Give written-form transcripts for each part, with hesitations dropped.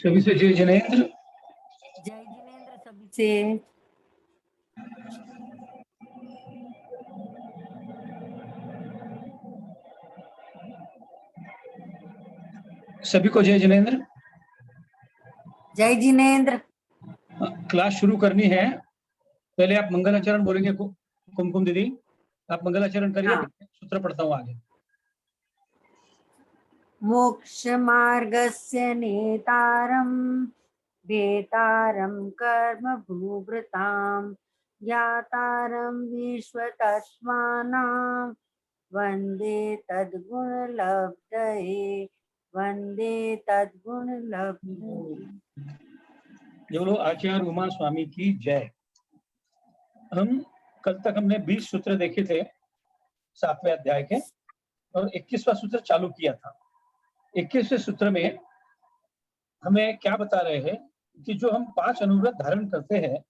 सभी से जय जिनेन्द्र। जय जिनेन्द्र सभी से। सभी को जय जिनेन्द्र। जय जिनेन्द्र। क्लास शुरू करनी है। पहले आप मंगलाचरण बोलेंगे। कुमकुम दीदी आप मंगलाचरण करिए। हाँ। सूत्र पढ़ता हूँ आगे। मोक्ष मार्गस्य नेतारं भेतारं कर्म भूभृतां ज्ञातारं विश्वतत्त्वानां वन्दे तद्गुणलब्धये वन्दे तद्गुणलब्धये। बोलो आचार्य उमा स्वामी की जय। हम कल तक हमने 20 सूत्र देखे थे 7वें अध्याय के और 21वां सूत्र चालू किया था। 21वें सूत्र में हमें क्या बता रहे हैं कि जो हम 5 अनुव्रत धारण करते हैं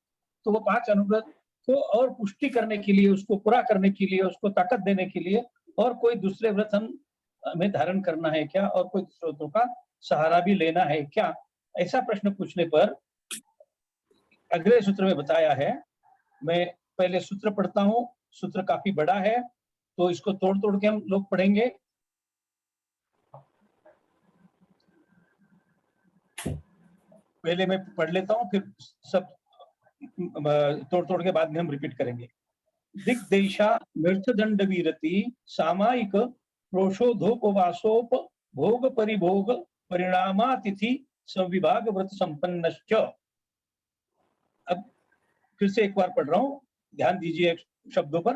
तो वो 5 अनुव्रत को और पुष्टि करने के लिए, उसको पूरा करने के लिए, उसको ताकत देने के लिए और कोई दूसरे व्रत हमें धारण करना है क्या, और कोई दूसरे व्रतों का सहारा भी लेना है क्या, ऐसा प्रश्न पूछने पर अगले सूत्र में बताया है। मैं पहले सूत्र पढ़ता हूँ। सूत्र काफी बड़ा है तो इसको तोड़ तोड़ के हम लोग पढ़ेंगे। पहले मैं पढ़ लेता हूँ, फिर सब तोड़ तोड़ के बाद में हम रिपीट करेंगे। दिग्देशा नृत्यदंड वीरति सामायिक प्रोषोधोपवासोप भोग परिभोग परिणामातिथि संविभाग व्रत संपन्नश्च। अब फिर से एक बार पढ़ रहा हूँ, ध्यान दीजिए शब्दों पर।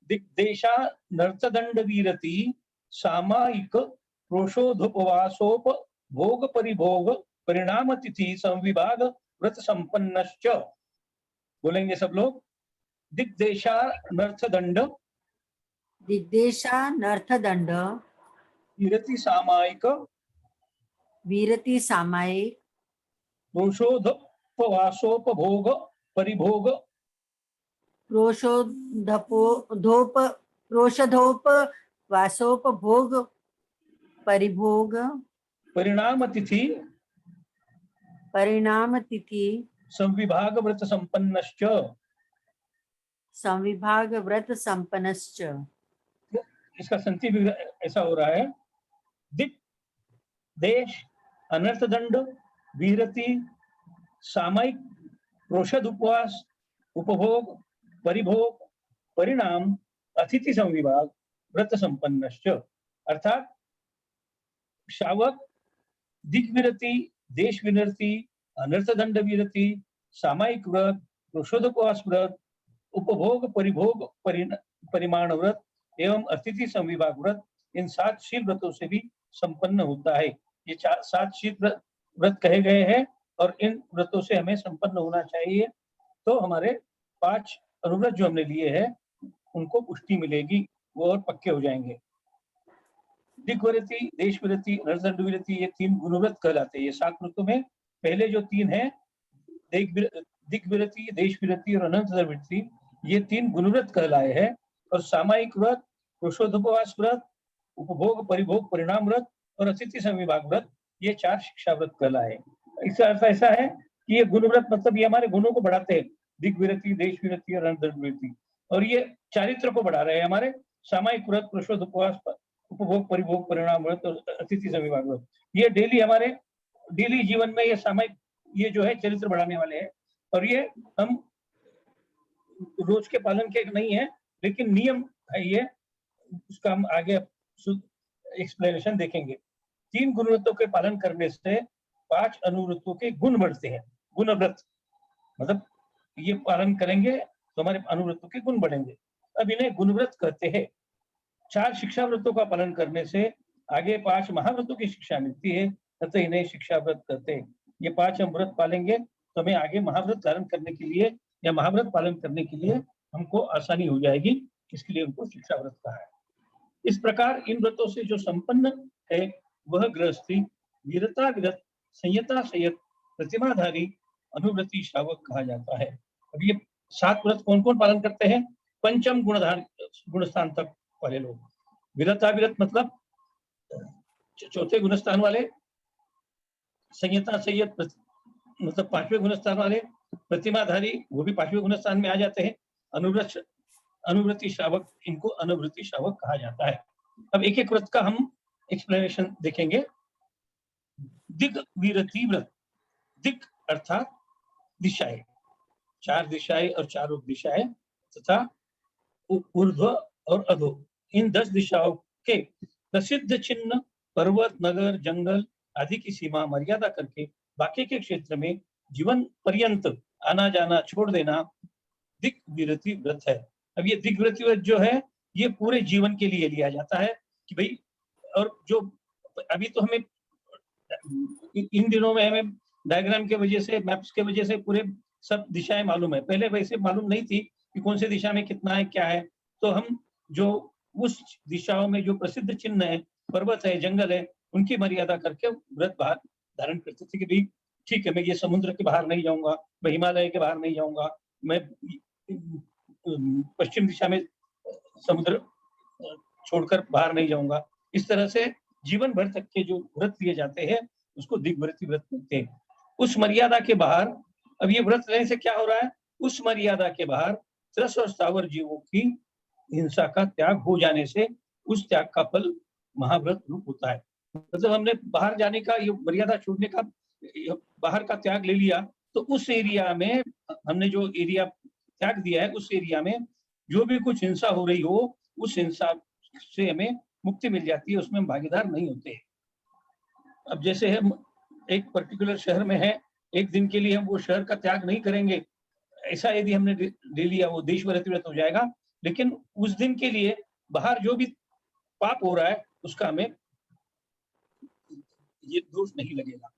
दिग्देशा नृत्यदंड वीरति सामायिक प्रोषोधोपवासोप भोग परिभोग परिणामातिथि संविभाग व्रत संपन्नश्च। बोलेंगे सब लोग। दिग्देशा नर्थदंड वीरति सामायिक प्रोषोधोपवासोपभोग परिभोग प्रोषधोपवासोपभोग परिभोग परिणामतिथि संविभाग व्रत संपन्नश्च। संविभाग व्रत संपन्नश्च। इसका संति ऐसा हो रहा है। दिक देश अनर्थदंड वीरति सामयिक प्रोषद उपवास उपभोग परिभोग परिणाम अतिथि संविभाग व्रत संपन्नश्च। अर्थात शावक दिग्विरति, देश विनर्ति, अनर्थदंड वीरति, सामायिक व्रत, प्रोषोदोपवास व्रत, उपभोग परिभोग परिमाण व्रत एवं अतिथि संविभाग व्रत, इन 7 शील व्रतों से भी संपन्न होता है। ये 7 शील व्रत कहे गए हैं और इन व्रतों से हमें संपन्न होना चाहिए, तो हमारे 5 अनुव्रत जो हमने लिए हैं उनको पुष्टि मिलेगी, वो और पक्के हो जाएंगे। दिग्विरति, देश विरति, अनर्थदंड विरति, ये 3 गुणव्रत कहलाते हैं। ये 7 व्रतों में पहले जो 3 है दिग्विरति, देश विरति और अनर्थदंड विरति, ये 3 गुणव्रत कहलाए हैं। और सामायिक व्रत, प्रोषोधोपवास व्रत, उपभोग परिभोग परिणाम व्रत और अतिथि संविभाग व्रत, ये 4 शिक्षा व्रत कहलाए। इसका अर्थ ऐसा है कि ये गुणव्रत मतलब ये हमारे गुणों को बढ़ाते हैं। दिग्विरति, देश विरति और अनर्थदंड विरति, और ये चारित्र को बढ़ा रहे हैं हमारे। सामायिक व्रत, प्रोषोधोपवास, उपभोग परिभोग परिणाम व्रत और अतिथि संविभाग व्रत, ये डेली हमारे डेली जीवन में ये सामायिक, ये जो है चरित्र बढ़ाने वाले हैं। और ये हम रोज के पालन के नहीं है, लेकिन नियम है ये, उसका हम आगे एक्सप्लेनेशन देखेंगे। 3 गुणव्रतों के पालन करने से 5 अनुव्रतों के गुण बढ़ते हैं। गुणव्रत मतलब ये पालन करेंगे तो हमारे अनुव्रतों के गुण बढ़ेंगे। अब इन्हें गुणव्रत कहते हैं। 4 शिक्षा व्रतों का पालन करने से आगे 5 महाव्रतों की शिक्षा मिलती है, अतः इन्हें शिक्षा व्रत कहते हैं। ये 5 हम व्रत पालेंगे तो हमें आगे महाव्रत धारण करने के लिए या महाव्रत पालन करने के लिए हमको आसानी हो जाएगी, इसके लिए उनको शिक्षा व्रत कहा है। इस प्रकार इन व्रतों से जो संपन्न है वह गृहस्थी वीरता विरत संयता संयत प्रतिमाधारी अनुव्रती शावक कहा जाता है। अब ये 7 व्रत कौन कौन पालन करते हैं? पंचम गुणस्थान तक वाले लोग। विरता विरत मतलब 4थे गुणस्थान वाले, संयता संयत मतलब 5वें गुणस्थान वाले, प्रतिमाधारी वो भी 5वें गुणस्थान में आ जाते हैं। अनुवृत्ति श्रावक, इनको अनुवृत्ति श्रावक कहा जाता है। अब एक एक व्रत का हम एक्सप्लेनेशन देखेंगे। दिग्विरति व्रत, दिक् अर्थात दिशाएं, 4 दिशाएं और चारों दिशाएं तथा ऊर्ध्व और अधो, इन 10 दिशाओं के प्रसिद्ध चिन्ह पर्वत, नगर, जंगल आदि की सीमा मर्यादा करके बाकी के क्षेत्र में जीवन पर्यंत आना जाना छोड़ देना दिग्विरति व्रत है। अब ये दिग्विरति व्रत जो है ये पूरे जीवन के लिए लिया जाता है कि भाई, और जो अभी तो हमें इन दिनों में हमें डायग्राम के वजह से, मैप्स के वजह से पूरे सब दिशाएं मालूम है। पहले वैसे मालूम नहीं थी कि कौन सी दिशा में कितना है क्या है। तो हम जो उस दिशाओं में जो प्रसिद्ध चिन्ह है, पर्वत है, जंगल है, उनकी मर्यादा करके व्रत बाहर धारण करते थे कि भाई ठीक है, मैं ये समुद्र के बाहर नहीं जाऊंगा, मैं हिमालय के बाहर नहीं जाऊंगा, मैं पश्चिम दिशा में समुद्र छोड़कर बाहर नहीं जाऊंगा। इस तरह से जीवन भर तक के जो व्रत लिए जाते हैं उसको दिग्विरति व्रत कहते हैं। उस मर्यादा के बाहर, अब ये व्रत लेने से क्या हो रहा है, उस मर्यादा के बाहर त्रस और स्थावर जीवों की हिंसा का त्याग हो जाने से उस त्याग का फल महाव्रत रूप होता है। मतलब हमने बाहर जाने का, ये मर्यादा छोड़ने का, बाहर का त्याग ले लिया, तो उस एरिया में हमने जो एरिया त्याग दिया है, उस एरिया में जो भी कुछ हिंसा हो रही हो, उस हिंसा से हमें मुक्ति मिल जाती है, उसमें हम भागीदार नहीं होते। अब जैसे हम एक पर्टिकुलर शहर में है, एक दिन के लिए हम वो शहर का त्याग नहीं करेंगे, ऐसा यदि हमने ले लिया, वो देशविरति व्रत हो जाएगा। लेकिन उस दिन के लिए बाहर जो भी पाप हो रहा है उसका हमें ये दोष नहीं लगेगा।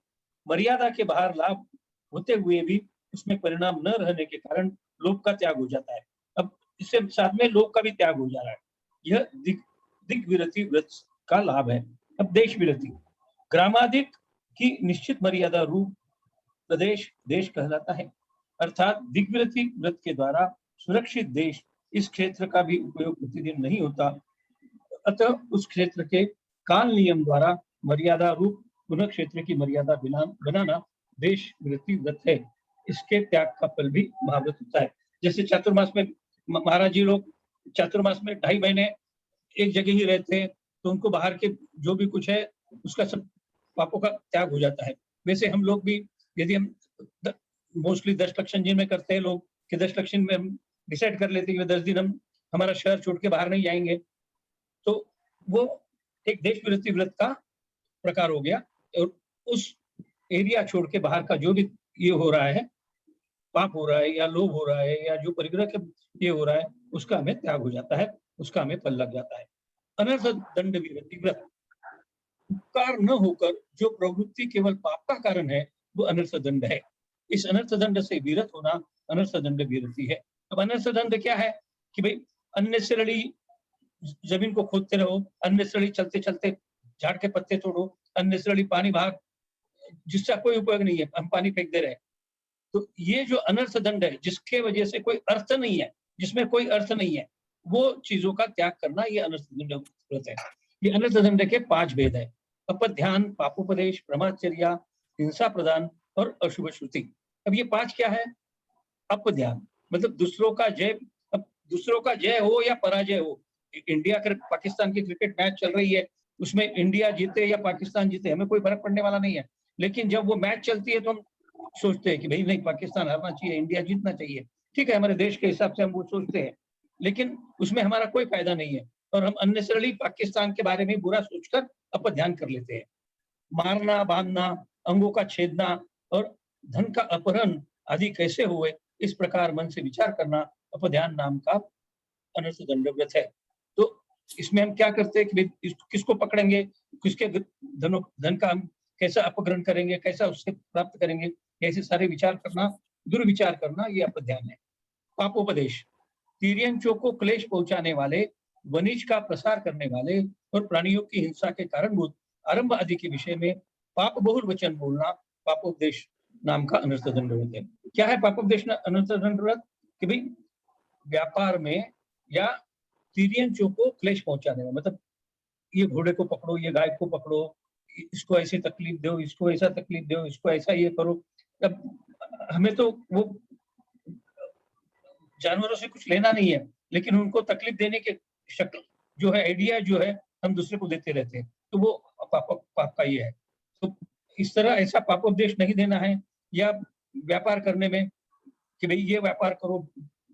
मर्यादा के बाहर लाभ होते हुए भी उसमें परिणाम न रहने के कारण लोभ का त्याग हो जाता है। अब इससे साथ में लोभ का भी त्याग हो जा रहा है। यह दिग्विरति व्रत का लाभ है। अब देश विरति, ग्रामाधिक की निश्चित मर्यादा रूप प्रदेश देश कहलाता है। अर्थात दिग्विरति व्रत के द्वारा सुरक्षित देश, इस क्षेत्र का भी उपयोग प्रतिदिन नहीं होता, अतः उस क्षेत्र के काल नियम द्वारा मर्यादा रूप पुनः क्षेत्र की मर्यादा बनाना देश विरति व्रत है। इसके त्याग का फल भी महाव्रत होता है। जैसे चातुर्मास में महाराज जी लोग चातुर्मास में 2.5 महीने एक जगह ही रहते हैं, तो उनको बाहर के जो भी कुछ है उसका सब पापों का त्याग हो जाता है। वैसे हम लोग भी, यदि हम मोस्टली 10 लक्षण जिनमें करते हैं लोग कि 10 लक्षण में हम डिसाइड कर लेते हैं कि 10 दिन हम हमारा शहर छोड़ के बाहर नहीं जाएंगे, तो वो एक देश विरति व्रत का प्रकार हो गया। और उस एरिया छोड़ के बाहर का जो भी ये हो रहा है, पाप हो रहा है या लोभ हो रहा है या जो परिग्रह के ये हो रहा है, उसका हमें त्याग हो जाता है, उसका हमें फल लग जाता है। अनर्थ दंड विरति व्रत, उपकार न होकर जो प्रवृत्ति केवल पाप का कारण है वो अनर्थ दंड है। इस अनर्थ दंड से विरत होना अनर्थ दंड विरति है। अब अनर्थ दंड क्या है कि भाई अननेसेसरी जमीन को खोदते रहो, अननेसेसरी चलते चलते झाड़ के पत्ते तोड़ो, अननेसेसरी पानी भाग, जिसका कोई उपयोग नहीं है, हम पानी फेंक दे रहे हैं। तो ये जो अनर्थ दंड है, जिसके वजह से कोई अर्थ नहीं है, जिसमें कोई अर्थ नहीं है, वो चीजों का त्याग करना, ये अनर्थ दंड व्रत है। ये अनर्थ दंड के 5 भेद है: अपध्यान, पापोपदेश, ब्रह्मचर्या, हिंसा प्रदान और अशुभ श्रुति। अब ये 5 क्या है? अपध्यान मतलब दूसरों का जय, अब दूसरों का जय हो या पराजय हो, इंडिया पाकिस्तान की क्रिकेट मैच चल रही है, उसमें इंडिया जीते या पाकिस्तान जीते हमें कोई फर्क पड़ने वाला नहीं है। लेकिन जब वो मैच चलती है तो हम सोचते हैं कि भाई नहीं, पाकिस्तान हारना चाहिए, इंडिया जीतना चाहिए। ठीक है, हमारे देश के हिसाब से हम वो सोचते हैं, लेकिन उसमें हमारा कोई फायदा नहीं है और हम अननेसेसरली पाकिस्तान के बारे में बुरा सोचकर अपध्यान कर लेते हैं। मारना, बांधना, अंगों का छेदना और धन का अपहरण आदि कैसे हुए, इस प्रकार मन से विचार करना अपध्यान नाम का अनर्थ दंड व्रत है। तो इसमें हम क्या करते हैं कि किसको पकड़ेंगे, किसके धन का हम कैसा अपग्रहण करेंगे, कैसा उससे प्राप्त करेंगे, ऐसे सारे विचार करना, दुर्विचार करना, ये अपध्यान है। पापोपदेश, तिर्यंचों को क्लेश पहुंचाने वाले, वनिज का प्रसार करने वाले और प्राणियों की हिंसा के कारणभूत आरंभ आदि के विषय में पाप बहुल वचन बोलना पापोपदेश नाम का अनर्थ दंड व्रत है। क्या है पापोपदेश अनर्थ दंड व्रत? कि भाई व्यापार में या तिर्यंचों को क्लेश पहुंचाने में, मतलब ये घोड़े को पकड़ो, ये गाय को पकड़ो, इसको ऐसी तकलीफ दो, इसको ऐसा तकलीफ दो, इसको ऐसा ये करो। अब हमें तो वो जानवरों से कुछ लेना नहीं है, लेकिन उनको तकलीफ देने के शक्ल जो है, आइडिया जो है, हम दूसरे को देते रहते हैं, तो वो पाप का ही है। तो इस तरह ऐसा पापोपदेश नहीं देना है, या व्यापार करने में कि भाई ये व्यापार करो,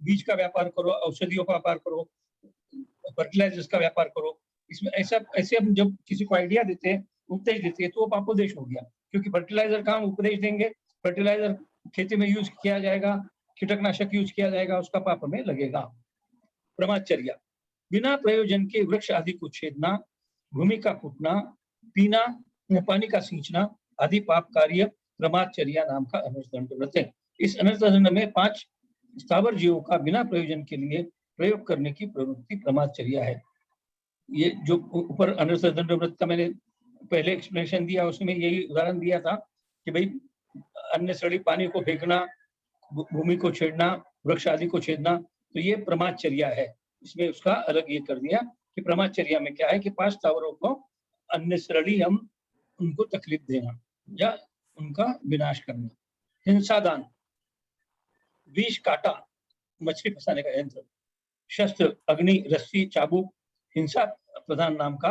बीज का व्यापार करो, औषधियों का व्यापार करो, फर्टिलाइजर्स का व्यापार करो। इसमें ऐसे हम जब किसी को आइडिया देते हैं, उपदेश देते हैं, तो वो पापोपदेश हो गया, क्योंकि फर्टिलाइजर का हम उपदेश देंगे, फर्टिलाइजर खेती में यूज किया जाएगा, कीटनाशक यूज किया जाएगा, उसका पाप हमें लगेगा। ब्रह्मचर्या, बिना प्रयोजन के वृक्ष आदि को छेदना, भूमि का फूटना, पीना, पानी का सींचना आदि पाप कार्य ब्रह्मचर्या नाम का अनर्थदंड व्रत है। इस अनर्थदंड में 5 स्थावर जीवों का बिना प्रयोजन के लिए प्रयोग करने की प्रवृत्ति ब्रह्मचर्या है। ये जो ऊपर अनर्थदंड व्रत का मैंने पहले एक्सप्लेनेशन दिया, उसमें यही उदाहरण दिया था कि भाई अन्य सड़ी पानी को फेंकना, भूमि को छेड़ना, वृक्ष आदि को छेदना, तो ये ब्रह्मचर्या है। इसमें उसका अलग ये कर दिया कि ब्रह्मचर्या में क्या है कि 5 स्थावरों को अननेसेसरली हम उनको तकलीफ देना या उनका विनाश करना। हिंसा दान, विष काटा, मछली फंसाने का यंत्र, शस्त्र, अग्नि, रस्सी, चाबुक हिंसा प्रधान नाम का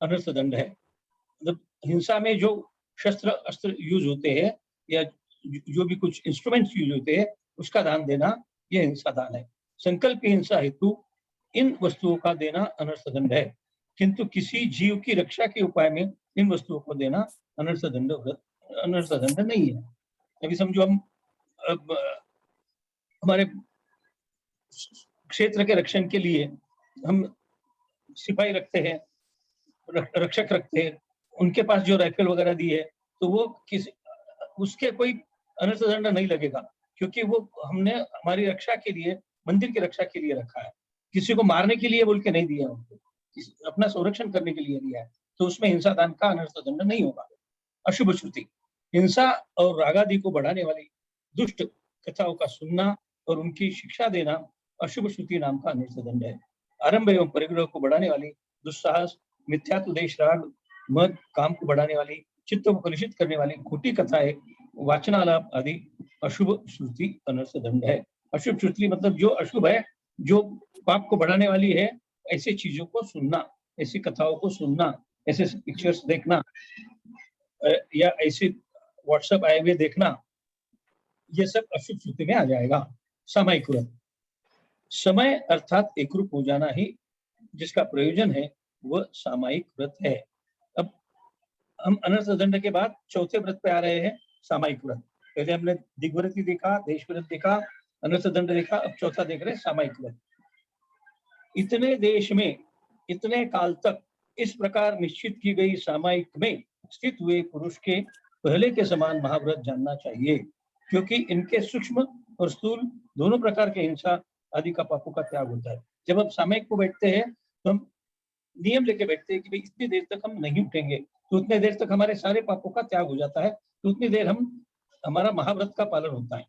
अनर्थदंड है। मतलब हिंसा में जो शस्त्र अस्त्र यूज होते हैं या जो भी कुछ इंस्ट्रूमेंट्स यूज होते हैं, उसका दान देना यह हिंसा दान है। संकल्प हिंसा हेतु इन वस्तुओं का देना अनर्थदंड है, किंतु किसी जीव की रक्षा के उपाय में इन वस्तुओं को देना अनर्थदंड नहीं है। अभी समझो हम हमारे क्षेत्र के रक्षण के लिए हम सिपाही रखते हैं, रक्षक रखते हैं, उनके पास जो राइफल वगैरह दी है, तो वो किसी उसके कोई अनर्थदंड नहीं लगेगा, क्योंकि वो हमने हमारी रक्षा के लिए, मंदिर की रक्षा के लिए रखा है। किसी को मारने के लिए बोल के नहीं दिया उनको, अपना संरक्षण करने के लिए दिया है, तो उसमें हिंसा दान का अनर्थदंड नहीं होगा। अशुभ श्रुति, हिंसा और राग आदि को बढ़ाने वाली दुष्ट कथाओं का सुनना और उनकी शिक्षा देना अशुभ श्रुति नाम का अनर्थदंड है। आरंभ एवं परिग्रह को बढ़ाने वाली दुस्साहस, मिथ्यात्वदेश, राग, मद, काम को बढ़ाने वाली, चित्त को कलुषित करने वाली खोटी कथाएं, वाचनालाप आदि अशुभ श्रुति अनर्थदंड है। अशुभ श्रुति मतलब जो अशुभ है, जो पाप को बढ़ाने वाली है, ऐसी चीजों को सुनना, ऐसी कथाओं को सुनना, ऐसे पिक्चर्स देखना या ऐसे व्हाट्सएप आए हुए देखना, ये सब अशुभ श्रुति में आ जाएगा। सामायिक व्रत, समय अर्थात एकरूप हो जाना ही जिसका प्रयोजन है, वह सामायिक व्रत है। अब हम अनर्थदंड के बाद चौथे व्रत पे आ रहे हैं, सामायिक व्रत। पहले हमने दिग्व्रत देखा, देश व्रत देखा, अनर्थदंड देखा, अब चौथा देख रहे हैं सामायिक व्रत। इतने देश में इतने काल तक इस प्रकार निश्चित की गई सामायिक में स्थित हुए पुरुष के पहले के समान महाव्रत जानना चाहिए, क्योंकि इनके सूक्ष्म और स्थूल दोनों प्रकार के हिंसा आदि का पापों का त्याग होता है। जब हम सामायिक को बैठते हैं तो हम नियम लेके बैठते हैं कि भाई इतनी देर तक हम नहीं उठेंगे, तो उतने देर तक हमारे सारे पापों का त्याग हो जाता है, तो उतनी देर हमारा महाव्रत का पालन होता है।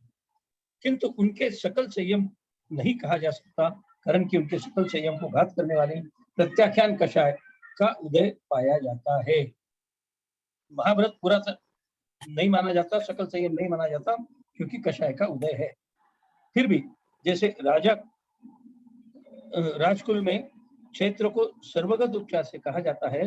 किंतु उनके सकल संयम नहीं कहा जा सकता, कारण कि उनके सकल संयम को घात करने वाले प्रत्याख्यान कषाय का उदय पाया जाता है। महाव्रत पूरा नहीं माना जाता, सकल संयम नहीं माना जाता, क्योंकि कषाय का उदय है। फिर भी जैसे राजकुल में चैत्र को सर्वगत उपचार से कहा जाता है,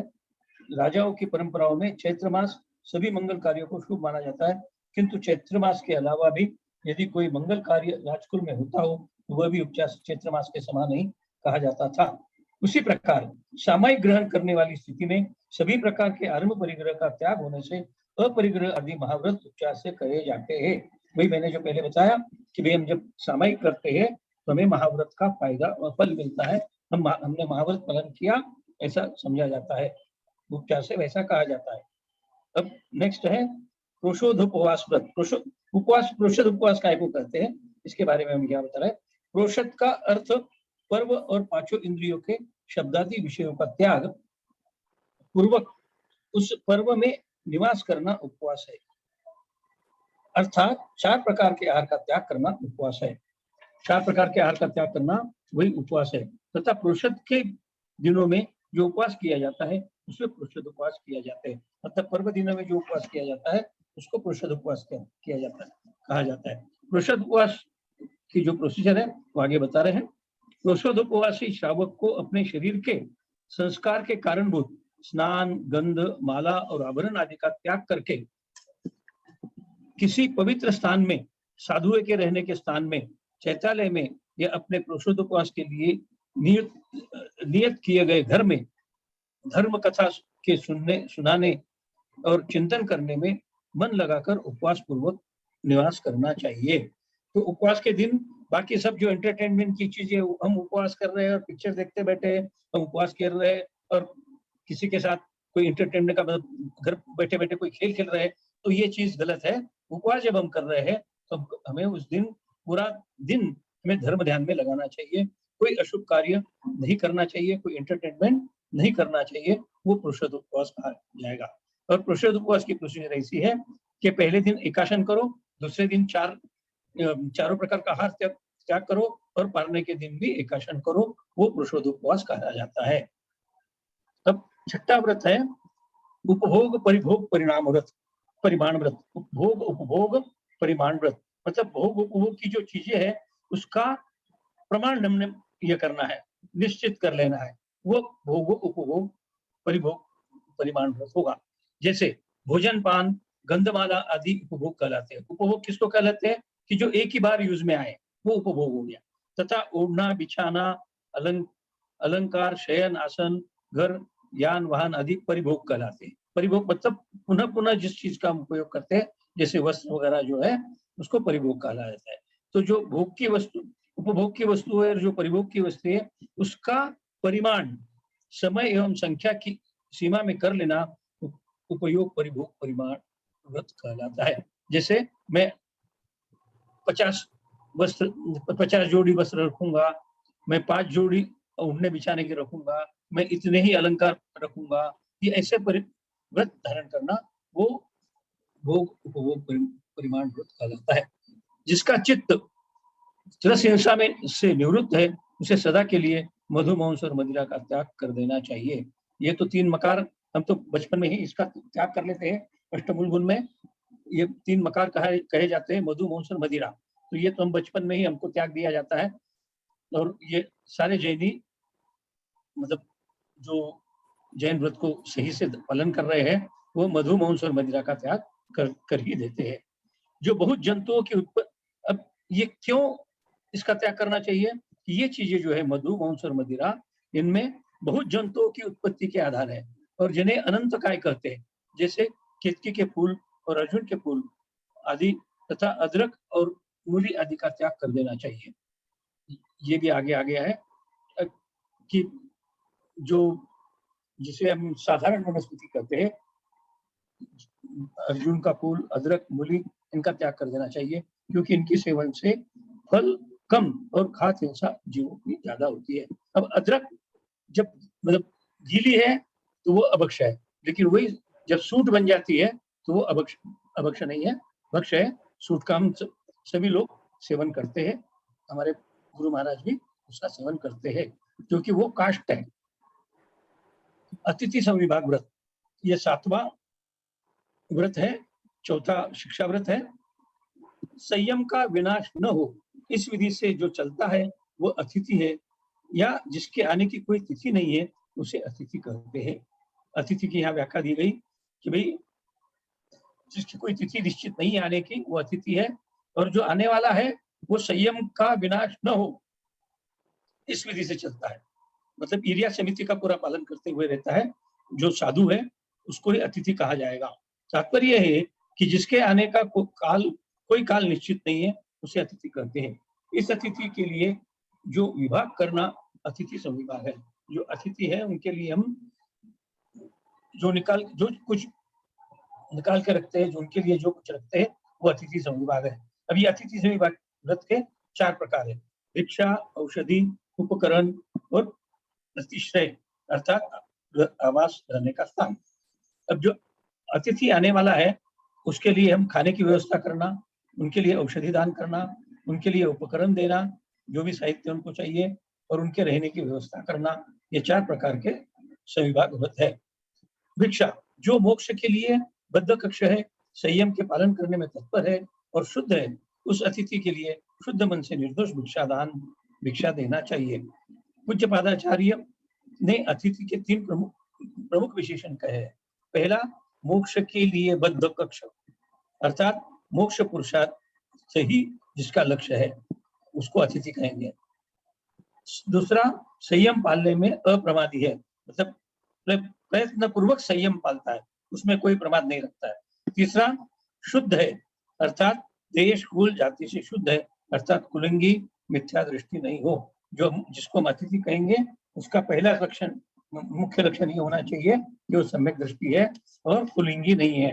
राजाओं की परंपराओं में चैत्र मास सभी मंगल कार्यों को शुभ माना जाता है, किंतु चैत्र मास के अलावा भी यदि कोई मंगल कार्य राजकुल में होता हो, तो वह भी उपचार चैत्र मास के समान ही कहा जाता था। उसी प्रकार सामायिक ग्रहण करने वाली स्थिति में सभी प्रकार के आरंभ परिग्रह का त्याग होने से अपरिग्रह आदि महाव्रत उपचार से कहे जाते हैं। वही मैंने जो पहले बताया कि भाई हम जब सामायिक करते हैं तो हमें महाव्रत का फायदा और फल मिलता है, हमने महाव्रत पालन किया ऐसा समझा जाता है, उपचार से वैसा कहा जाता है। अब नेक्स्ट है प्रोषोधोपवास व्रत। प्रोषद उपवास काय को कहते हैं, इसके बारे में हम क्या बता रहे हैं। प्रोषद का अर्थ पर्व और पांचों इंद्रियों के शब्दादि विषयों का त्याग पूर्वक उस पर्व में निवास करना उपवास है, अर्थात 4 प्रकार के आहार का त्याग करना उपवास है। 4 प्रकार के आहार का त्याग करना वही उपवास है। तथा प्रोषद के दिनों में जो उपवास किया जाता है उसमें पुरुषोत्त उपवास किया जाता है। मतलब पर्व दिनों में जो उपवास किया जाता है उसको पुरुषोत्त उपवास किया जाता है, कहा जाता है। पुरुषोत्त उपवास की जो प्रोसीजर है वो आगे बता रहे हैं। पुरुषोत्त उपवासी श्रावक को अपने शरीर के संस्कार के कारणभूत स्नान, गंध, माला और आभरण आदि का त्याग करके किसी पवित्र स्थान में, साधुओं के रहने के स्थान में, चैत्यालय में या अपने पुरुषोत्त उपवास के लिए नियत किए गए घर में धर्म कथा के सुनाने और चिंतन करने में मन लगाकर उपवास पूर्वक निवास करना चाहिए। तो उपवास के दिन बाकी सब जो एंटरटेनमेंट की चीजें हम उपवास कर रहे हैं और पिक्चर देखते बैठे हैं, हम उपवास कर रहे हैं और किसी के साथ कोई एंटरटेनमेंट का मतलब घर बैठे बैठे कोई खेल खेल रहे हैं, तो ये चीज गलत है। उपवास जब हम कर रहे हैं तो हमें उस दिन पूरा दिन हमें धर्म ध्यान में लगाना चाहिए, कोई अशुभ कार्य नहीं करना चाहिए, कोई एंटरटेनमेंट नहीं करना चाहिए, वो पुरुषोत्त उपवास कहा जाएगा। और पुरुषोत्त उपवास की प्रोसीजर ऐसी है कि पहले दिन एकाशन करो, दूसरे दिन चारों प्रकार का आहार त्याग करो और पारने के दिन भी एकाशन करो, वो पुरुषोत्त उपवास कहा जाता है। अब छठा व्रत है उपभोग परिभोग परिणाम व्रत, परिमाण व्रत। उपभोग उपभोग परिमाण व्रत मतलब भोग उपभोग की जो चीजें है उसका प्रमाण हमने ये करना है, निश्चित कर लेना है, वो भोग उपभोग परिभोग परिमाण व्रत होगा। जैसे भोजन पान गंधमाला आदि उपभोग कहलाते हैं। उपभोग किसको कहलाते हैं कि जो एक ही बार यूज में आए, वो उपभोग हो गया। तथा ओढ़ना बिछाना अलंकार शयन आसन घर यान वाहन आदि परिभोग कहलाते हैं। परिभोग मतलब पुनः पुनः जिस चीज का हम उपयोग करते हैं, जैसे वस्त्र वगैरह जो है उसको परिभोग कहा जाता है। तो जो भोग की वस्तु उपभोग की वस्तु है और जो परिभोग की वस्तु है उसका परिमाण समय एवं संख्या की सीमा में कर लेना उपयोग परिभोग परिमाण व्रत कहलाता है। जैसे मैं 50 जोड़ी वस्त्र रखूंगा, मैं 5 जोड़ी ओढ़ने बिछाने के रखूंगा, मैं इतने ही अलंकार रखूंगा, ये ऐसे व्रत धारण करना वो भोग उपभोग परिमाण व्रत कहलाता है। जिसका चित्त रस हिंसा में से निवृत्त है उसे सदा के लिए मधु मांस और मदिरा का त्याग कर देना चाहिए। ये तो 3 मकार हम तो बचपन में ही इसका त्याग कर लेते हैं। अष्टमूल गुण में ये 3 मकार कहे जाते हैं, मधु मांस और मदिरा। तो ये तो हम बचपन में ही हमको त्याग दिया जाता है और ये सारे जैनी मतलब जो जैन व्रत को सही से पालन कर रहे हैं वो मधु मांस और मदिरा का त्याग कर ही देते हैं। जो बहुत जंतुओं की अब ये क्यों इसका त्याग करना चाहिए कि ये चीजें जो है मधु मांस और मदिरा इनमें बहुत जंतुओं की उत्पत्ति के आधार है और जिन्हें अनंत काय कहते हैं, जैसे केतकी के फूल और अर्जुन के फूल आदि तथा अदरक और मूली आदि का त्याग कर देना चाहिए। ये भी आगे आ गया है कि जो जिसे हम साधारण वनस्पति कहते हैं, अर्जुन का फूल अदरक मूली इनका त्याग कर देना चाहिए क्योंकि इनके सेवन से फल कम और खाद्य हिंसा जीवों की ज्यादा होती है। अब अदरक जब मतलब गीली है तो वो अभक्ष है, लेकिन वही जब सूट बन जाती है तो वो अभक्ष नहीं है, भक्ष है। सूट का हम सभी लोग सेवन करते हैं, हमारे गुरु महाराज भी उसका सेवन करते हैं क्योंकि वो काष्ठ है। अतिथि संविभाग व्रत ये 7वां व्रत है, चौथा शिक्षा व्रत है। संयम का विनाश न हो इस विधि से जो चलता है वो अतिथि है या जिसके आने की कोई तिथि नहीं है उसे अतिथि कहते हैं। अतिथि की यहाँ व्याख्या दी गई कि भाई जिसकी कोई तिथि निश्चित नहीं आने की वो अतिथि है और जो आने वाला है वो संयम का विनाश न हो इस विधि से चलता है। मतलब ईर्ष्या समिति का पूरा पालन करते हुए रहता है, जो साधु है उसको ही अतिथि कहा जाएगा। तात्पर्य है कि जिसके आने का कोई काल निश्चित नहीं है उसे अतिथि कहते हैं। इस अतिथि के लिए जो विभाग करना अतिथि संविभाग है। जो अतिथि है उनके लिए हम जो कुछ निकाल के रखते हैं, जो उनके लिए जो कुछ रखते हैं वो अतिथि संविभाग है। अब ये अतिथि संविभाग व्रत के 4 प्रकार है, भिक्षा, औषधि, उपकरण और प्रतिश्रय अर्थात आवास रहने का स्थान। अब जो अतिथि आने वाला है उसके लिए हम खाने की व्यवस्था करना, उनके लिए औषधि दान करना, उनके लिए उपकरण देना, जो भी साहित्य उनको चाहिए और उनके रहने की व्यवस्था करना, ये 4 प्रकार के संविभाग व्रत है। भिक्षा, जो मोक्ष के लिए बद्ध कक्ष है, संयम के पालन करने में तत्पर है और शुद्ध है, उस अतिथि के लिए शुद्ध मन से निर्दोष भिक्षा देना चाहिए। पूज्य पादाचार्य ने अतिथि के 3 प्रमुख विशेषण कहे हैं। पहला, मोक्ष के लिए बद्ध कक्ष, अर्थात मोक्ष पुरुषार्थ से ही जिसका लक्ष्य है उसको अतिथि कहेंगे। दूसरा, संयम पालने में अप्रमादी है, मतलब प्रयत्न पूर्वक संयम पालता है, उसमें कोई प्रमाद नहीं रखता है। तीसरा, शुद्ध है, अर्थात देश कुल जाति से शुद्ध है, अर्थात कुलिंगी मिथ्या दृष्टि नहीं हो। जो जिसको हम अतिथि कहेंगे उसका पहला लक्षण, मुख्य लक्षण ये होना चाहिए कि वो सम्यक दृष्टि है और कुलिंगी नहीं है।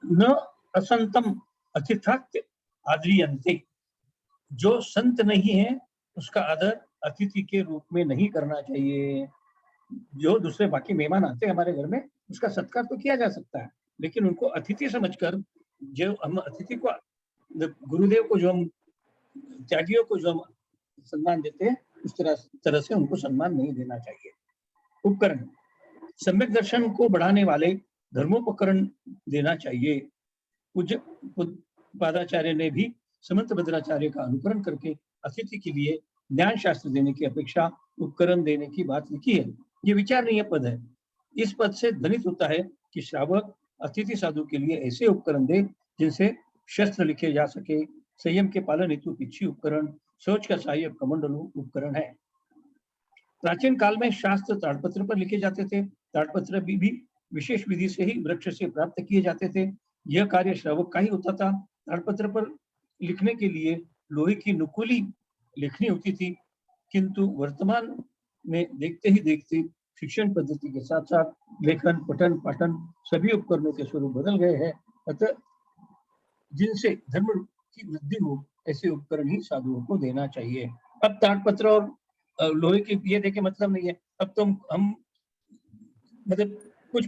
न असंतम अतिथात्य आदरीयन्ते, जो संत नहीं है उसका आदर अतिथि के रूप में नहीं करना चाहिए। जो दूसरे बाकी मेहमान आते हैं हमारे घर में, उसका सत्कार तो किया जा सकता है, लेकिन उनको अतिथि समझकर, जो हम अतिथि को, गुरुदेव को जो हम, त्यागियों को जो हम सम्मान देते हैं, उस तरह से उनको सम्मान नहीं देना चाहिए। उपकरण, सम्यक दर्शन को बढ़ाने वाले धर्मोपकरण देना चाहिए। पूज्य पादाचार्य ने भी समंत भद्राचार्य का अनुकरण करके अतिथि के लिए ज्ञान शास्त्र देने की अपेक्षा उपकरण देने की बात लिखी है। ये विचारणीय पद है। इस पद से ध्वनित होता है कि श्रावक अतिथि साधु के लिए ऐसे उपकरण दे जिनसे शस्त्र लिखे जा सके। संयम के पालन हेतु पिछी उपकरण, सोच का सहायक कमंडलू उपकरण है। प्राचीन काल में शास्त्र ताड़पत्र पर लिखे जाते थे। ताड़पत्र भी विशेष विधि से ही वृक्ष से प्राप्त किए जाते थे। यह कार्य श्रावक का ही होता था। ताड़पत्र पर लिखने के लिए लोहे की नुकीली लिखनी होती थी, किंतु वर्तमान में देखते ही देखते शिक्षण पद्धति के साथ साथ लेखन, पठन, पाठन सभी उपकरणों के स्वरूप बदल गए हैं। अतः जिनसे धर्म की वृद्धि हो, ऐसे उपकरण ही साधुओं को देना चाहिए। अब ताड़पत्र और लोहे की ये देखे मतलब नहीं है। अब तो हम मतलब कुछ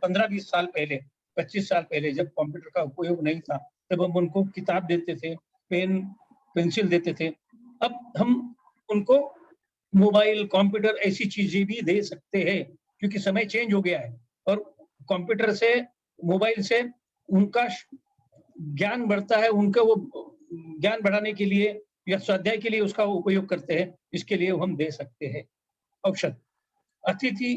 15-20 साल पहले, 25 साल पहले जब कंप्यूटर का उपयोग नहीं था, तब हम उनको किताब देते थे, पेन पेंसिल देते थे। अब हम उनको मोबाइल, कंप्यूटर ऐसी चीजें भी दे सकते हैं, क्योंकि समय चेंज हो गया है और कंप्यूटर से, मोबाइल से उनका ज्ञान बढ़ता है। उनका वो ज्ञान बढ़ाने के लिए या स्वाध्याय के लिए उसका उपयोग करते हैं, इसके लिए हम दे सकते हैं। औषध, अतिथि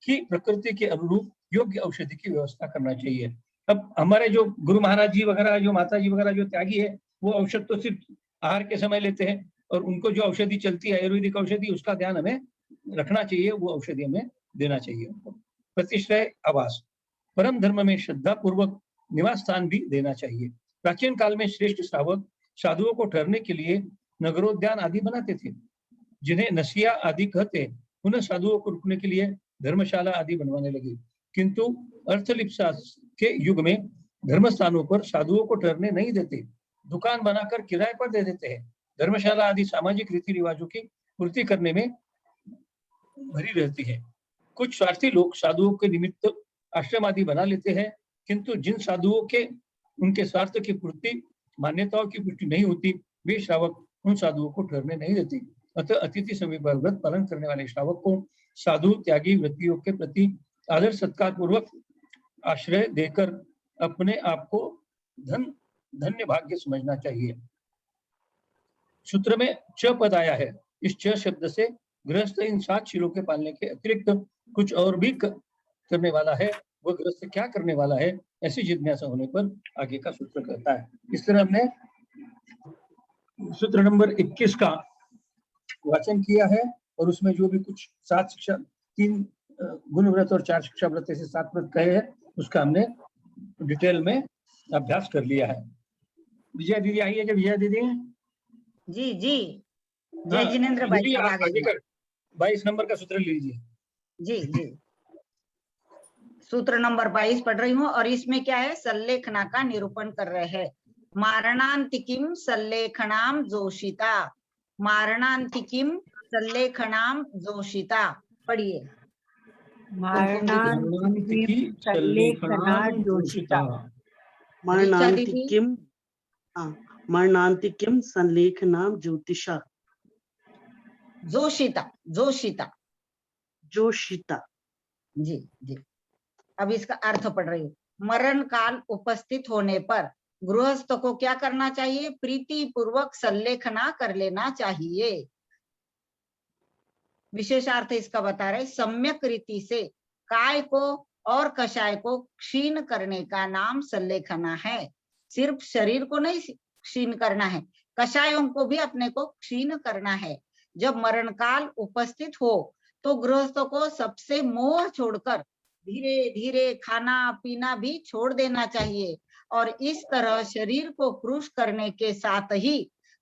की प्रकृति के अनुरूप योग्य औषधि की व्यवस्था करना चाहिए। अब हमारे जो गुरु महाराज जी वगैरह, जो माता जी वगैरह जो त्यागी है, वो औषध तो सिर्फ आहार के समय लेते हैं, और उनको जो औषधि चलती है आयुर्वेदिक औषधि, उसका ध्यान हमें रखना चाहिए, वो औषधि हमें देना चाहिए उनको। प्रतिश्रय आवास, परम धर्म में श्रद्धा पूर्वक निवास स्थान भी देना चाहिए। प्राचीन काल में श्रेष्ठ श्रावक साधुओं को ठहरने के लिए नगरोद्यान आदि बनाते थे, जिन्हें नसिया आदि कहते। उन्हें साधुओं को रुकने के लिए धर्मशाला आदि बनवाने लगे, किंतु अर्थलिप्सा के युग में धर्म स्थानों पर साधुओं को ठहरने नहीं देते, दुकान बनाकर किराए पर दे देते हैं। धर्मशाला आदि सामाजिक रीति रिवाजों की पूर्ति करने में भरी रहती है। कुछ स्वार्थी लोग साधुओं के निमित्त आश्रम आदि बना लेते हैं, किंतु जिन साधुओं के उनके स्वार्थ की पूर्ति, मान्यताओं की पुष्टि नहीं होती, वे श्रावक उन साधुओं को ठहरने नहीं देते। अतः अतिथि समीपा व्रत पालन करने वाले श्रावक को साधु त्यागी वृत्तियों के प्रति आदर सत्कार पूर्वक आश्रय देकर अपने आप को धन्य भाग्य समझना चाहिए। सूत्र में च पद आया है। इस च शब्द से गृहस्थ इन 7 शीलों के पालने के अतिरिक्त कुछ और भी करने वाला है। वो गृहस्थ क्या करने वाला है, ऐसी जिज्ञासा होने पर आगे का सूत्र कहता है। इस तरह हमने सूत्र नंबर 21 का वाचन किया है, और उसमें जो भी कुछ 7 शिक्षा, 3 गुण व्रत और 4 शिक्षा व्रत, ऐसे 7 व्रत कहे हैं, उसका हमने डिटेल में अभ्यास कर लिया है। विजया दीदी आई है क्या? विजया दीदी जी जी, जय जिनेन्द्र भाई सब आ गए। 22 नंबर का सूत्र लीजिए। जी जी, सूत्र नंबर 22 पढ़ रही हूँ, और इसमें क्या है, सल्लेखना का निरूपण कर रहे हैं। मारणांतिकिम सल्लेखनाम जोशिता, मारणांतिकिम सल्लेखनाम जोशिता। पढ़िए। मरणांतिकिम संलेखनाम ज्योतिषा। जोशिता, जोशिता, जोशिता। जी जी। अब इसका अर्थ पढ़ रही हूँ। मरण काल उपस्थित होने पर गृहस्थ को क्या करना चाहिए? प्रीति पूर्वक संलेखना कर लेना चाहिए। विशेषार्थ इसका बता रहे, सम्यक रीति से काय को और कषाय को क्षीण करने का नाम संलेखना है। सिर्फ शरीर को नहीं क्षीण करना है, कषायों को भी अपने को क्षीण करना है। जब मरण काल उपस्थित हो तो गृहस्थ को सबसे मोह छोड़कर धीरे धीरे खाना पीना भी छोड़ देना चाहिए और इस तरह शरीर को कृश करने के साथ ही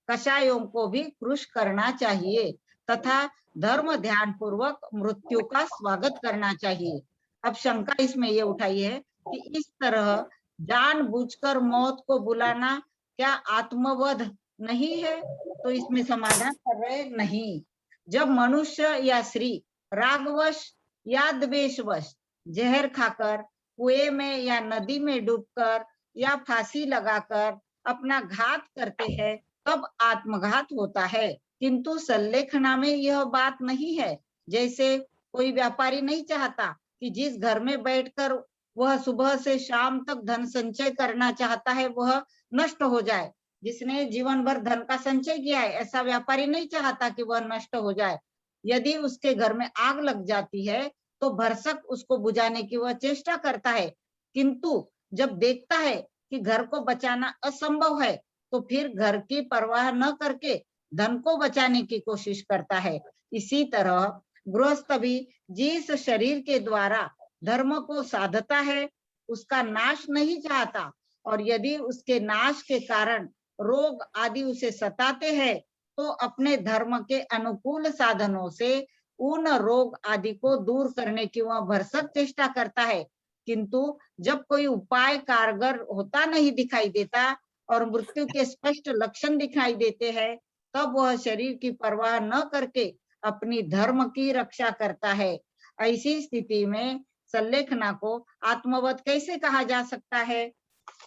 कषायों को भी कृश करना चाहिए तथा धर्म ध्यान पूर्वक मृत्यु का स्वागत करना चाहिए। अब शंका इसमें ये उठाई है कि इस तरह जानबूझकर मौत को बुलाना क्या आत्मवध नहीं है? तो इसमें समाधान कर रहे नहीं। जब मनुष्य या स्त्री रागवश या द्वेषवश जहर खाकर कुएं में या नदी में डूबकर या फांसी लगाकर अपना घात करते हैं तब आत्मघात होता है, किंतु संलेखना में यह बात नहीं है। जैसे कोई व्यापारी नहीं चाहता कि जिस घर में बैठकर वह सुबह से शाम तक धन संचय करना चाहता है वह नष्ट हो जाए। जिसने जीवन भर धन का संचय किया है ऐसा व्यापारी नहीं चाहता कि वह नष्ट हो जाए। यदि उसके घर में आग लग जाती है तो भरसक उसको बुझाने की वह चेष्टा करता है, किंतु जब देखता है कि घर को बचाना असंभव है तो फिर घर की परवाह न करके धन को बचाने की कोशिश करता है। इसी तरह गृहस्थ भी जिस शरीर के द्वारा धर्म को साधता है उसका नाश नहीं चाहता और यदि उसके नाश के कारण रोग आदि उसे सताते हैं तो अपने धर्म के अनुकूल साधनों से उन रोग आदि को दूर करने की वह भरसक चेष्टा करता है, किंतु जब कोई उपाय कारगर होता नहीं दिखाई देता और मृत्यु के स्पष्ट लक्षण दिखाई देते हैं तब वह शरीर की परवाह न करके अपनी धर्म की रक्षा करता है। ऐसी स्थिति में संलेखना को आत्मवध कैसे कहा जा सकता है?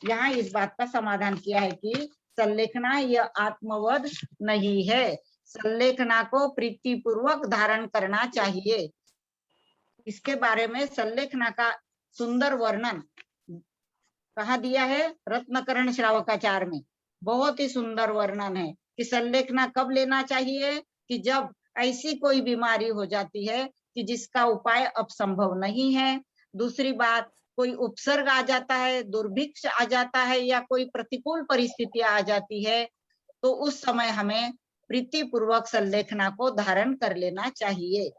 यहाँ इस बात का समाधान किया है कि संलेखना यह आत्मवध नहीं है, संलेखना को प्रीतिपूर्वक धारण करना चाहिए। इसके बारे में संलेखना का सुंदर वर्णन कहा दिया है रत्नकरण श्रावकाचार में। बहुत ही सुंदर वर्णन है कि संलेखना कब लेना चाहिए कि जब ऐसी कोई बीमारी हो जाती है कि जिसका उपाय अब संभव नहीं है। दूसरी बात, कोई उपसर्ग आ जाता है, दुर्भिक्ष आ जाता है या कोई प्रतिकूल परिस्थितियां आ जाती है तो उस समय हमें प्रीतिपूर्वक संलेखना को धारण कर लेना चाहिए।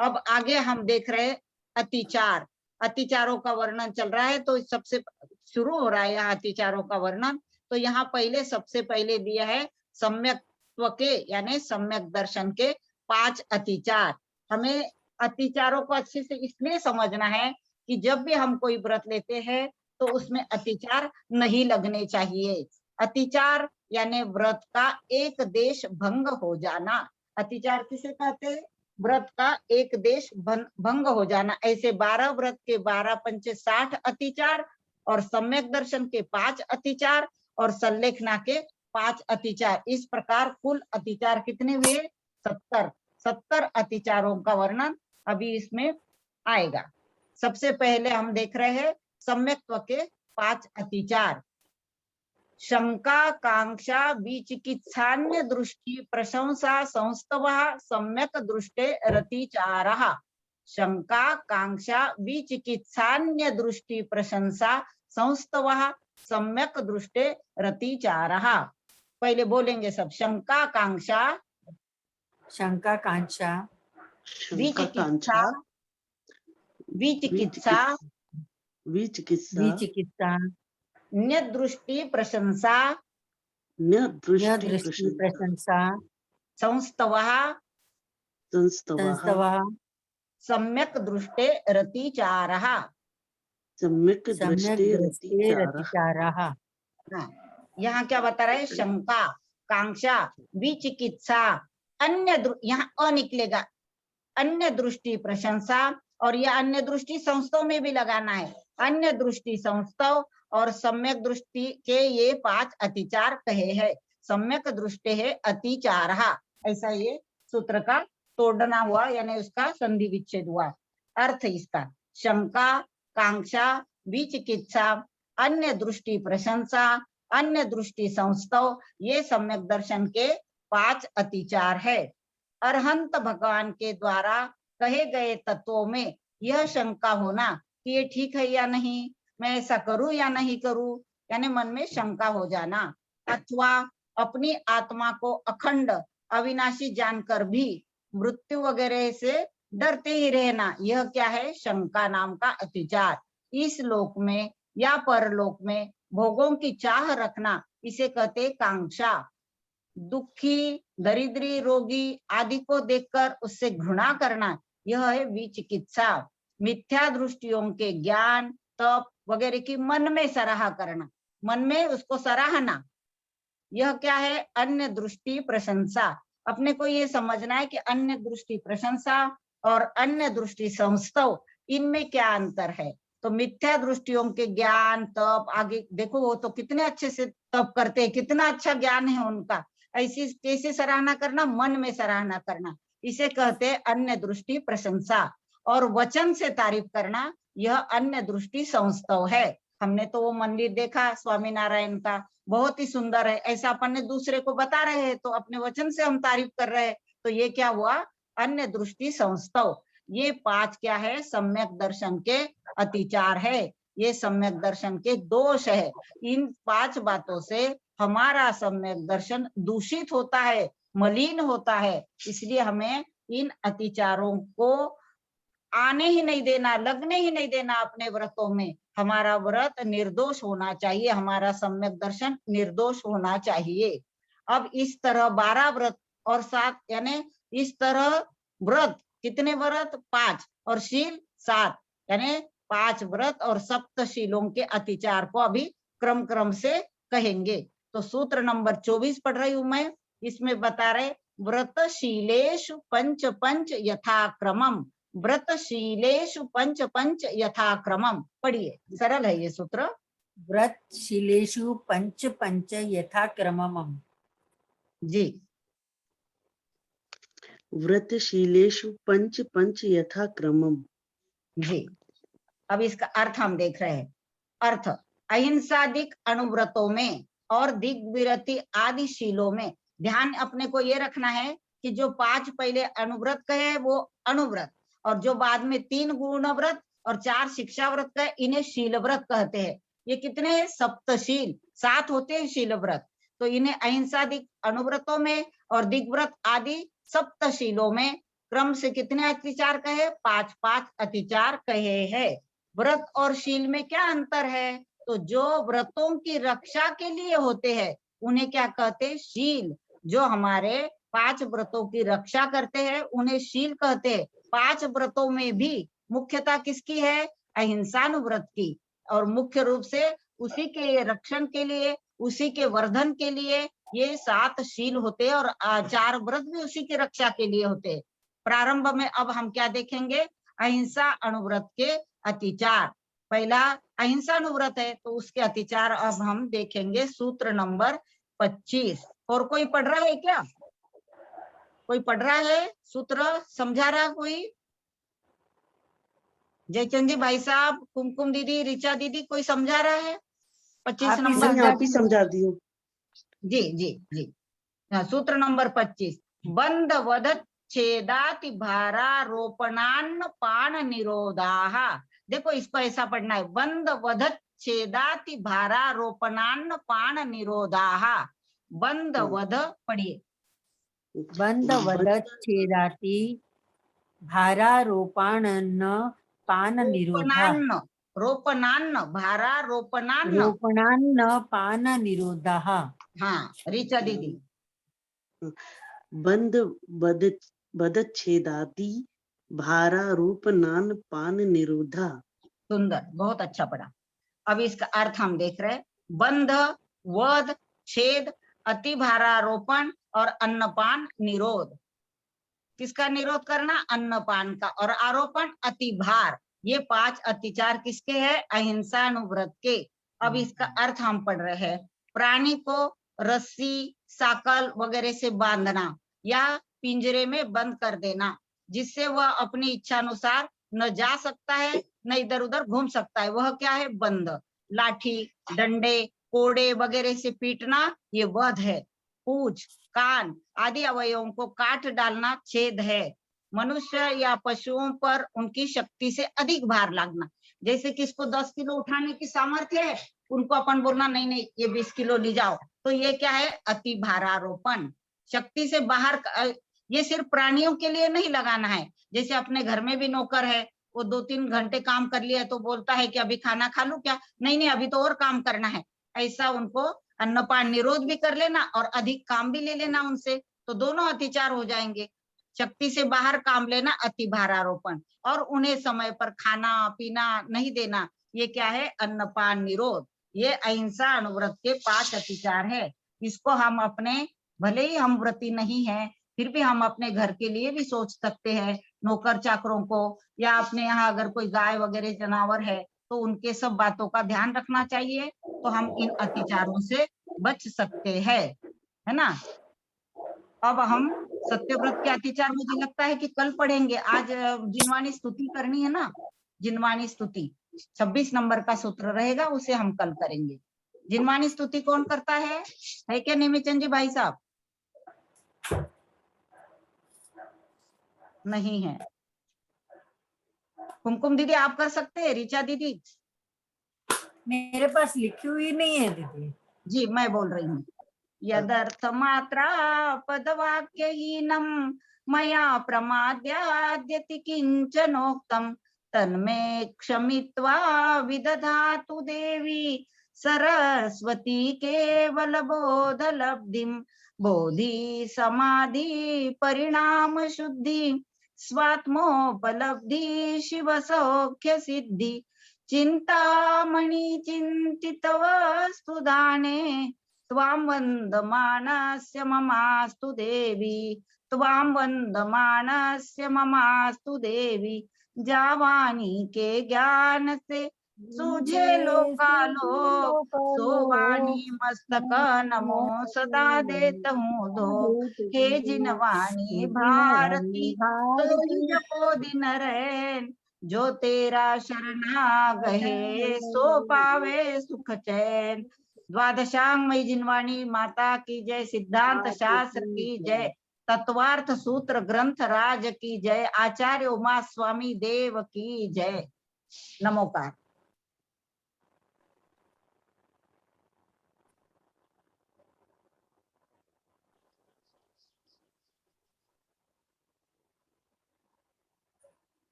अब आगे हम देख रहे अतिचार। अतिचारों का वर्णन चल रहा है तो सबसे शुरू हो रहा है यहाँ अतिचारों का वर्णन। तो यहाँ पहले सबसे पहले दिया है सम्यक्त्व के यानी सम्यक दर्शन के 5 अतिचार। हमें अतिचारों को अच्छे से इसलिए समझना है कि जब भी हम कोई व्रत लेते हैं तो उसमें अतिचार नहीं लगने चाहिए। अतिचार यानी व्रत का एक देश भंग हो जाना। अतिचार किसे कहते हैं? व्रत का एक देश भंग हो जाना। ऐसे 12 व्रत के 12 पंचे 60 अतिचार और सम्यक दर्शन के 5 अतिचार और संलेखना के 5 अतिचार। इस प्रकार कुल अतिचार कितने हुए? 70 अतिचारों का वर्णन अभी इसमें आएगा। सबसे पहले हम देख रहे हैं सम्यक्त्व के 5 अतिचार। शंका कांक्षा विचिकित्सान्य दृष्टि प्रशंसा संस्तवः सम्यक दृष्टे रतिचारः। शंका कांक्षा विचिकित्सान्य दृष्टि प्रशंसा संस्तवः सम्यक दृष्टे रतिचारः। पहले बोलेंगे सब। शंका कांक्षा शंका कांक्षा विचिकित्सा विचिकित्सा विचिकित्सा विचिकित्सा न्यदृष्टि प्रशंसा दृष्टि प्रशंसा संस्तवः संस्तवः सम्यक दृष्टे रतिचारः। सम्यक सम्यक दृष्टे दृष्टे रतिचारः। रतिचारः। यहाँ क्या बता रहे हैं? शंका कांक्षा विचिकित्सा यहाँ अ निकलेगा, अन्य दृष्टि प्रशंसा और यह अन्य दृष्टि संस्थव में भी लगाना है। अन्य दृष्टि संस्थव और सम्यक दृष्टि के ये 5 अतिचार कहे हैं। सम्यक दृष्टि है अतिचारः, ऐसा ये सूत्र का तोड़ना हुआ, यानी उसका संधि विच्छेद हुआ। अर्थ इसका शंका, कांक्षा, विचिकित्सा, अन्य दृष्टि प्रशंसा, अन्य दृष्टि संस्तव, ये सम्यक दर्शन के 5 अतिचार है। अरहंत भगवान के द्वारा कहे गए तत्वों में यह शंका होना कि ये ठीक है या नहीं, मैं ऐसा करूं या नहीं करूं, यानी मन में शंका हो जाना, अथवा अपनी आत्मा को अखंड अविनाशी जानकर भी मृत्यु वगैरह से डरते ही रहना, यह क्या है, शंका नाम का अतिचार। इस लोक में या परलोक में भोगों की चाह रखना, इसे कहते कांक्षा। दुखी, दरिद्री, रोगी आदि को देखकर उससे घृणा करना, यह है विचिकित्सा। मिथ्या दृष्टियों के ज्ञान, तप वगैरह की मन में सराहा करना, मन में उसको सराहना, यह क्या है, अन्य दृष्टि प्रशंसा। अपने को ये समझना है कि अन्य दृष्टि प्रशंसा और अन्य दृष्टि संस्तव, इनमें क्या अंतर है। तो मिथ्या दृष्टियों के ज्ञान, तप, आगे देखो वो तो कितने अच्छे से तप करते हैं, कितना अच्छा ज्ञान है उनका, ऐसी कैसे सराहना करना, मन में सराहना करना, इसे कहते हैं अन्य दृष्टि प्रशंसा। और वचन से तारीफ करना, यह अन्य दृष्टि संस्तव है। हमने तो वो मंदिर देखा स्वामीनारायण का, बहुत ही सुंदर है, ऐसा अपन ने दूसरे को बता रहे हैं तो अपने वचन से हम तारीफ कर रहे हैं, तो ये क्या हुआ, अन्य दृष्टि संस्तव। ये 5 क्या है, सम्यक दर्शन के अतिचार है, ये सम्यक दर्शन के दोष है। इन 5 बातों से हमारा सम्यक दर्शन दूषित होता है, मलिन होता है, इसलिए हमें इन अतिचारों को आने ही नहीं देना, लगने ही नहीं देना अपने व्रतों में। हमारा व्रत निर्दोष होना चाहिए, हमारा सम्यक दर्शन निर्दोष होना चाहिए। अब इस तरह 12 व्रत और 7, यानी इस तरह व्रत, कितने व्रत, 5, और शील 7, यानी 5 व्रत और सप्तशीलों के अतिचार को अभी क्रम क्रम से कहेंगे। तो सूत्र नंबर 24 पढ़ रही हूं मैं, इसमें बता रहे व्रतशीलेषु पंच पंच यथाक्रमम, व्रतशीलेषु पंच पंच यथाक्रमम। पढ़िए, सरल है ये सूत्र। व्रतशीलेषु पंच पंच यथाक्रमम्। जी, व्रतशीलेषु पंच पंच यथाक्रमम्। जी। अब इसका अर्थ हम देख रहे हैं। अर्थ, अहिंसादिक अनुव्रतों में और दिग्विरति आदि शीलों में ध्यान अपने को ये रखना है कि जो 5 पहले अनुव्रत कहे वो अनुव्रत, और जो बाद में 3 गुण व्रत और 4 शिक्षा व्रत कहे, इन्हें शील व्रत कहते हैं। ये कितने हैं, सप्तशील, 7 होते हैं शील व्रत। तो इन्हें अहिंसादिक अनुव्रतों में और दिग्व्रत आदि सप्तशीलों में क्रम से कितने अतिचार कहे, 5-5 अतिचार कहे हैं। व्रत और शील में क्या अंतर है, तो जो व्रतों की रक्षा के लिए होते हैं उन्हें क्या कहते हैं, शील। जो हमारे 5 व्रतों की रक्षा करते हैं उन्हें शील कहते हैं। 5 व्रतों में भी मुख्यता किसकी है, अहिंसानुव्रत की, और मुख्य रूप से उसी के रक्षण के लिए, उसी के वर्धन के लिए ये 7 शील होते हैं, और 4 व्रत भी उसी की रक्षा के लिए होते हैं। प्रारंभ में अब हम क्या देखेंगे, अहिंसा अनुव्रत के अतिचार। पहला अहिंसा अनुव्रत है तो उसके अतिचार अब हम देखेंगे, सूत्र नंबर 25। और कोई पढ़ रहा है क्या, कोई पढ़ रहा है, सूत्र समझा रहा कोई, जयचंद जी भाई साहब, कुमकुम दीदी, रिचा दीदी, कोई समझा रहा है 25 आप ही नंबर। नहीं, आप ही समझा दियो। जी जी जी। सूत्र नंबर 25, बंध वध छेदाति भारारोपणान्न पान निरोधाः। देखो इसको ऐसा पढ़ना है, बंध वध छेदाति भारारोपणान्न पान निरोधाः। बंध वध पढ़िए, बंध वदत् छेदाति भारारोपणान्न पान निरोधा। रोपणान्न, रोपणान्न, भारारोपणान्न। रोपणान्न पान निरोधाः। हाँ, रिचा दीदी। बंध वदच्छेदादि भारारोपणान पान निरोधा। सुंदर, बहुत अच्छा पढ़ा। अब इसका अर्थ हम देख रहे हैं, बंध, वध, छेद, अति भारारोपण और अन्नपान निरोध। किसका निरोध करना, अन्नपान का, और आरोपण अति भार। ये 5 अतिचार किसके हैं, अहिंसानुव्रत के। अब इसका अर्थ हम पढ़ रहे हैं, प्राणी को रस्सी, साकल वगैरह से बांधना या पिंजरे में बंद कर देना, जिससे वह अपनी इच्छा अनुसार न जा सकता है न इधर उधर घूम सकता है। वह क्या है? बंद। लाठी, डंडे, कोड़े वगैरह से पीटना ये वध है। पूंछ, कान आदि अवयवों को काट डालना छेद है। मनुष्य या पशुओं पर उनकी शक्ति से अधिक भार लागना, जैसे किसको 10 किलो उठाने की सामर्थ्य है, उनको अपन बोलना नहीं नहीं ये 20 किलो ले जाओ, तो ये क्या है? अति भारारोपण। शक्ति से बाहर ये सिर्फ प्राणियों के लिए नहीं लगाना है। जैसे अपने घर में भी नौकर है, वो 2-3 घंटे काम कर लिया तो बोलता है कि अभी खाना खा लूं क्या? नहीं नहीं अभी तो और काम करना है। ऐसा उनको अन्नपान निरोध भी कर लेना और अधिक काम भी ले लेना उनसे, तो दोनों अतिचार हो जाएंगे। शक्ति से बाहर काम लेना अति भारारोपण, और उन्हें समय पर खाना पीना नहीं देना, ये क्या है? अन्नपान निरोध। ये अहिंसा अनुव्रत के 5 अतिचार है। इसको हम अपने, भले ही हम व्रती नहीं है, फिर भी हम अपने घर के लिए भी सोच सकते हैं, नौकर चाकरों को, या अपने यहाँ अगर कोई गाय वगैरह जानवर है तो उनके सब बातों का ध्यान रखना चाहिए, तो हम इन अतिचारों से बच सकते हैं, है ना। अब हम सत्यव्रत के अतिचार मुझे लगता है कि कल पढ़ेंगे। आज जिनवाणी स्तुति करनी है ना, जिनवाणी स्तुति 26 नंबर का सूत्र रहेगा, उसे हम कल करेंगे। जिनवाणी स्तुति कौन करता है क्या निमिचंद जी भाई साहब? नहीं है। कुमकुम दीदी आप कर सकते हैं? ऋचा दीदी? मेरे पास लिखी हुई नहीं है दीदी। जी मैं बोल रही हूँ। यदर्थ मात्रा पदवाक्यहीनम मया प्रमाद्याद्यति किंचनोक्तम तन्मे क्षमित्वा विदधातु देवी सरस्वती केवल बोध लब्धिम बोधि समाधि परिणाम शुद्धि स्वात्मोपलब्धि शिव सौख्य सिद्धि चिंतामणि चिंतित वस्तु दाने त्वां वन्दमानस्य ममास्तु देवी, त्वां वन्दमानस्य ममास्तु देवी। जावानी के ज्ञान से सूझे लोकालोक, सोवानी मस्तक नमो सदा देत हूँ धो। हे जिनवाणी भारती तो ही जपो दिन रैन, जो तेरा शरणा गहे सो पावे सुख चैन। द्वादशांगमयी जिनवाणी माता की जय, सिद्धांत शास्त्र की जय, तत्वार्थ सूत्र ग्रंथ राज की जय, आचार्य उमा स्वामी देव की जय। नमोकार।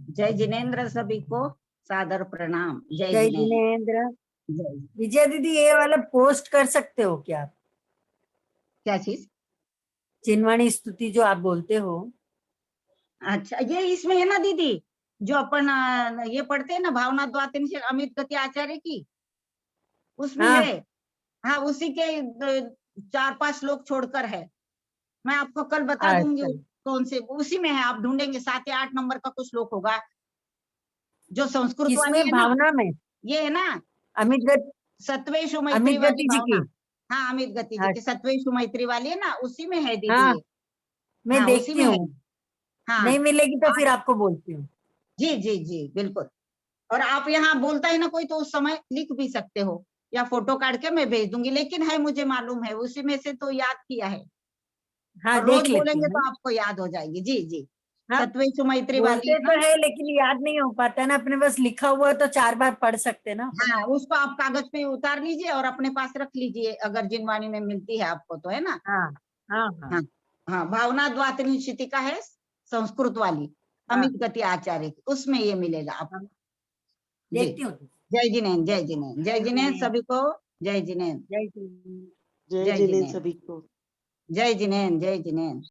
जय जिनेन्द्र, सभी को सादर प्रणाम। जय जय जिनेन्द्र। जिनेन्द्र। विजय दीदी ये वाला पोस्ट कर सकते हो क्या आप? क्या चीज? जिनवाणी स्तुति जो आप बोलते हो। अच्छा ये इसमें है ना दीदी, जो अपन ये पढ़ते हैं ना भावना द्वातिनी से अमित गति आचार्य की, उसमें हाँ। है। हाँ उसी के 4-5 लोग छोड़कर है। मैं आपको कल बता दूंगी अच्छा कौन से, उसी में है, आप ढूंढेंगे 7 या 8 नंबर का कुछ श्लोक होगा, जो संस्कृत वाली किसमें? है ना, भावना में ये है ना अमित गति, सत्वेशु मैत्री अमित वाली गति जी भावना। की। हाँ अमित गति जी की अच्छा, सत्वेशु मैत्री वाली है ना, उसी में है दीदी हाँ ये। मैं हाँ उसी देखती में है। हूँ। हाँ नहीं मिलेगी तो फिर आपको बोलती हूँ। जी जी जी बिल्कुल। और आप यहाँ बोलता है ना कोई, तो उस समय लिख भी सकते हो, या फोटो काट के मैं भेज दूंगी, लेकिन है मुझे मालूम है, उसी में से तो याद किया है, हाँ और देख रोज लेती बोलेंगे हूँ। तो आपको याद हो जाएगी। जी जी हाँ सत्वेशु मैत्री वाली बोलते है तो ना। है लेकिन याद नहीं हो पाता है ना, अपने पास लिखा हुआ तो 4 बार पढ़ सकते ना। हाँ उसको आप कागज पे उतार लीजिए और अपने पास रख लीजिए, अगर जिनवाणी में मिलती है आपको तो, है ना। हाँ हाँ हाँ हाँ हाँ भावना द्वातिनी शितिका है संस्कृत वाली, हाँ अमित गति आचार्य की, उसमें ये मिलेगा आपको। हाँ, जी देखती हूँ। जय जिनेन्द्र, जय जिनेन्द्र, जय जिनेन्द्र सभी को। जय जिनेन्द्र, जय जिनेन्द्र। जय जय जिनेन्द्र जिनेन्द्र, सभी को। जय जिनेन्द्र, जय जिनेन्द्र।